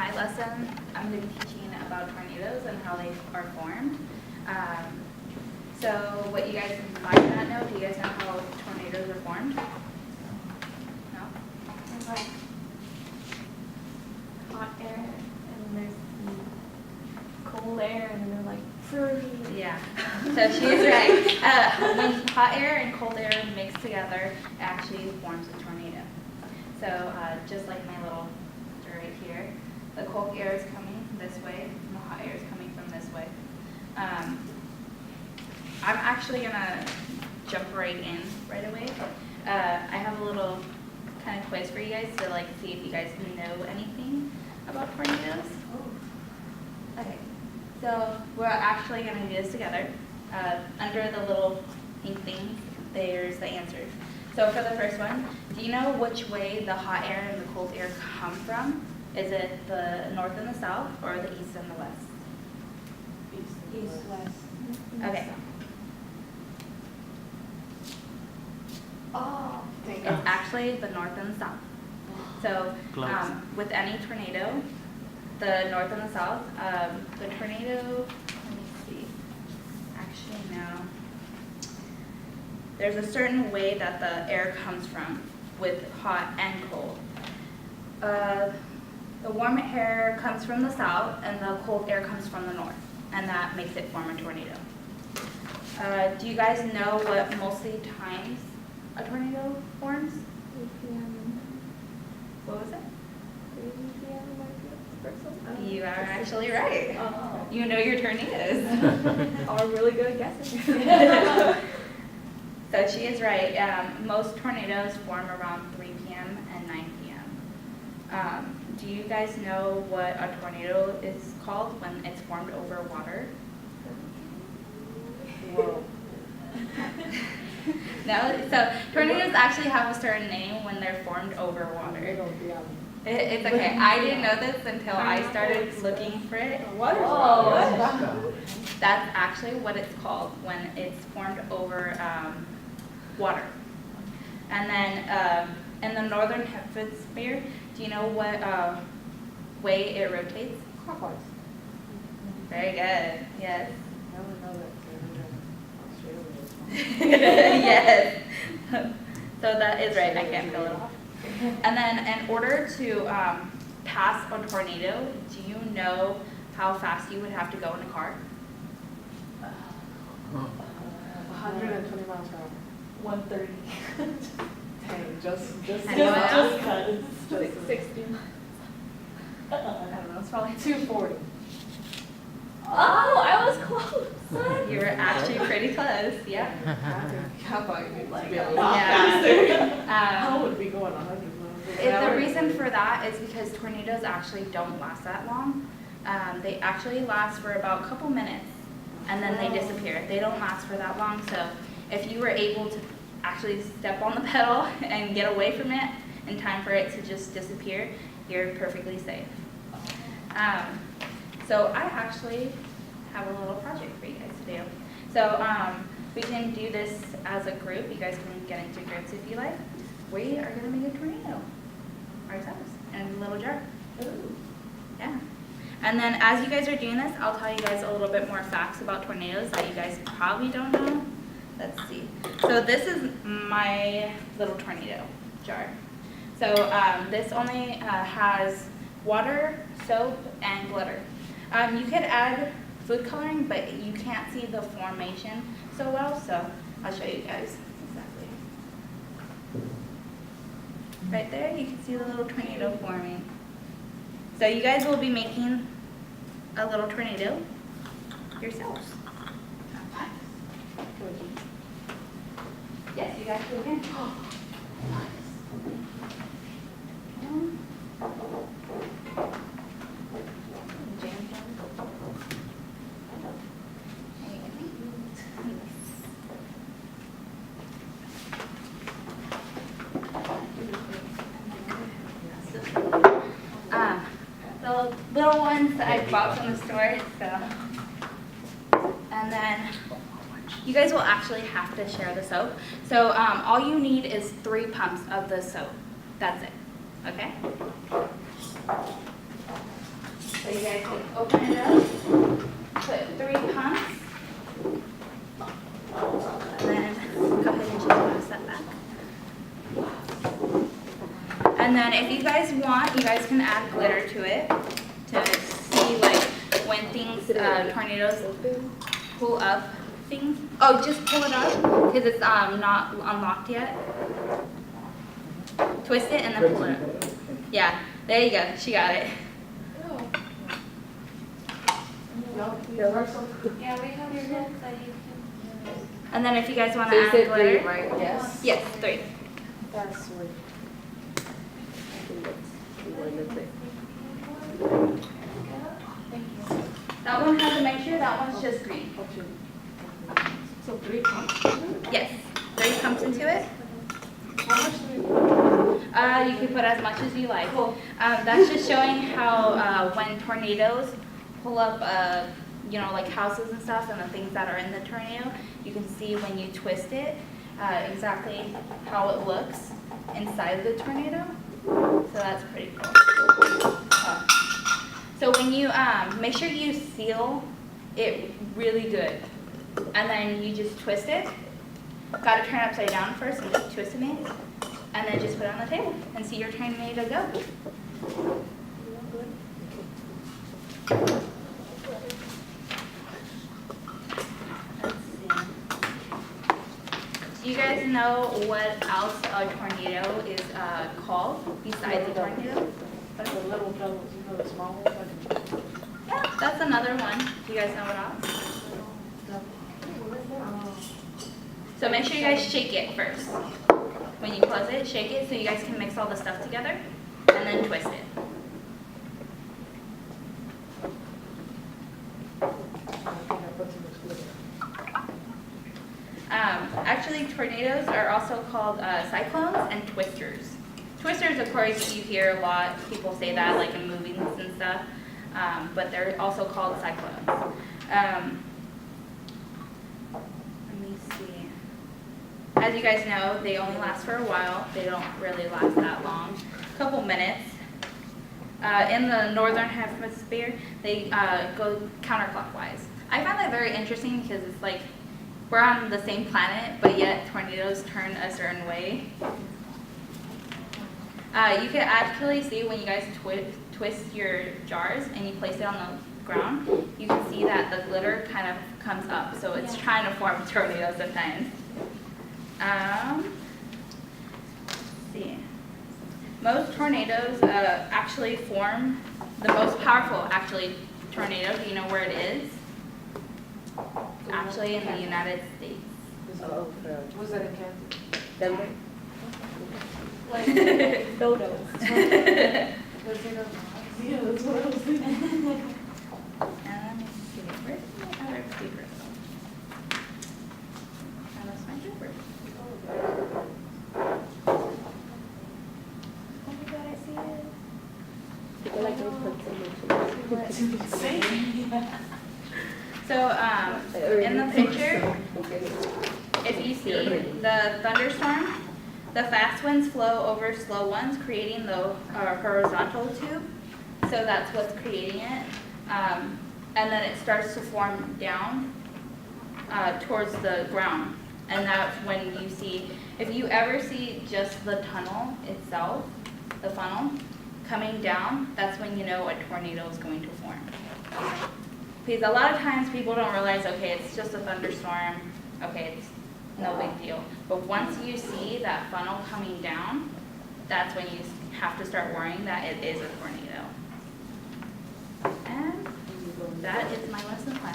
my lesson, I'm going to be teaching about tornadoes and how they are formed. So what you guys might not know, do you guys know how tornadoes are formed? No? There's like hot air, and there's cold air, and then they're like fruity. Yeah, so she's right. When hot air and cold air mix together, it actually forms a tornado. So just like my little picture right here, the cold air is coming this way, and the hot air is coming from this way. I'm actually gonna jump right in right away. I have a little kind of quiz for you guys to like see if you guys know anything about tornadoes. Okay, so we're actually gonna do this together. Under the little pink things, there's the answers. So for the first one, do you know which way the hot air and the cold air come from? Is it the north and the south, or the east and the west? East, west. Okay. Oh, It's actually the north and the south. So with any tornado, the north and the south, the tornado, let me see, actually no. There's a certain way that the air comes from with hot and cold. The warm air comes from the south and the cold air comes from the north, and that makes it form a tornado. Do you guys know what mostly times a tornado forms? 3 p.m. What was it? 3 p.m. might be You are actually right. Oh. You know your tornadoes. I'm really good at guessing. So she is right. Most tornadoes form around 3 p.m. and 9 p.m. Do you guys know what a tornado is called when it's formed over water? Whoa. No? So tornadoes actually have a certain name when they're formed over water. It's okay. I didn't know this until I started looking for it. Whoa. That's actually what it's called when it's formed over water. And then in the northern hemisphere, do you know what way it rotates? Clockwise. Very good. Yes. I would know that Yes. So that is right. I can't fill it off. And then in order to pass a tornado, do you know how fast you would have to go in a car? 120 miles per hour. 130. Dang, just Anyone else? just 60. I don't know, it's probably 240. Oh, I was close. You were actually pretty close. Yeah. How about you Like be a a lot lot faster? How would be going 100 miles an hour? The reason for that is because tornadoes actually don't last that long. They actually last for about a couple minutes and then they disappear. They don't last for that long. So if you were able to actually step on the pedal and get away from it in time for it to just disappear, you're perfectly safe. So I actually have a little project for you guys to do. So we can do this as a group. You guys can get into groups if you like. We are going to make a tornado ourselves in a little jar. Ooh. Yeah. And then as you guys are doing this, I'll tell you guys a little bit more facts about tornadoes that you guys probably don't know. Let's see. So this is my little tornado jar. So this only has water, soap, and glitter. You could add food coloring, but you can't see the formation so well, so I'll show you guys exactly. Right there, you can see the little tornado forming. So you guys will be making a little tornado yourselves. Yes, you guys can. The little ones that I bought from the store, so. And then you guys will actually have to share the soap. So all you need is 3 pumps of the soap. That's it. Okay? you guys can open it up, put 3 pumps, and then go ahead and just pass that back. And then if you guys want, you guys can add glitter to it to see like when things, tornadoes pull up things. Oh, just pull it up because it's not unlocked yet. Twist it and then pull it up. Yeah, there you go. She got it. No? Yeah, we have your book that you can. And then if you guys want So to you add said glitter. 3, right? Yes. Yes, 3. That's 3. That one has a mixture, that one's just green. So 3 pumps? Yes, 3 pumps into it. How much do we put? You can put as much as you like. That's just showing how when tornadoes pull up, like houses and stuff and the things that are in the tornado, you can see when you twist it exactly how it looks inside the tornado. So that's pretty cool. So when you make sure you seal it really good, and then you just twist it. Got to turn it upside down first and keep twisting it, and then just put it on the table and see your tornado go. Let's see. Do you guys know what else a tornado is called besides a tornado? The little doubles, the small ones? Yeah, that's another one. Do you guys know what else? So make sure you guys shake it first. When you close it, shake it so you guys can mix all the stuff together, and then twist it. Actually, tornadoes are also called cyclones and twisters. Twisters, of course, you hear a lot. People say that like in movies and stuff, but they're also called cyclones. Let me see. As you guys know, they only last for a while. They don't really last that long. A couple minutes. In the northern hemisphere, they go counterclockwise. I find that very interesting because it's like we're on the same planet, but yet tornadoes turn a certain way. You can actually see when you guys twist your jars and you place it on the ground, you can see that the glitter kind of comes up. So it's trying to form tornadoes sometimes. Let's see. Most tornadoes actually form, the most powerful tornado, do you know where it is? Actually in the United States. Was that in Kansas? Denver? Like dodos. Was it a? Yeah, that's what I was thinking. Let me see, where's my other paper? I lost my paper. Oh my god, I see it. People like So, in the picture, if you see the thunderstorm, the fast winds flow over slow ones, creating the horizontal tube. So that's what's creating it. And then it starts to form down towards the ground. And that's when you see, if you ever see just the tunnel itself, the funnel, coming down, that's when you know a tornado is going to form. Because a lot of times people don't realize, okay, it's just a thunderstorm, okay, it's no big deal. But once you see that funnel coming down, that's when you have to start worrying that it is a tornado. And that is my lesson plan.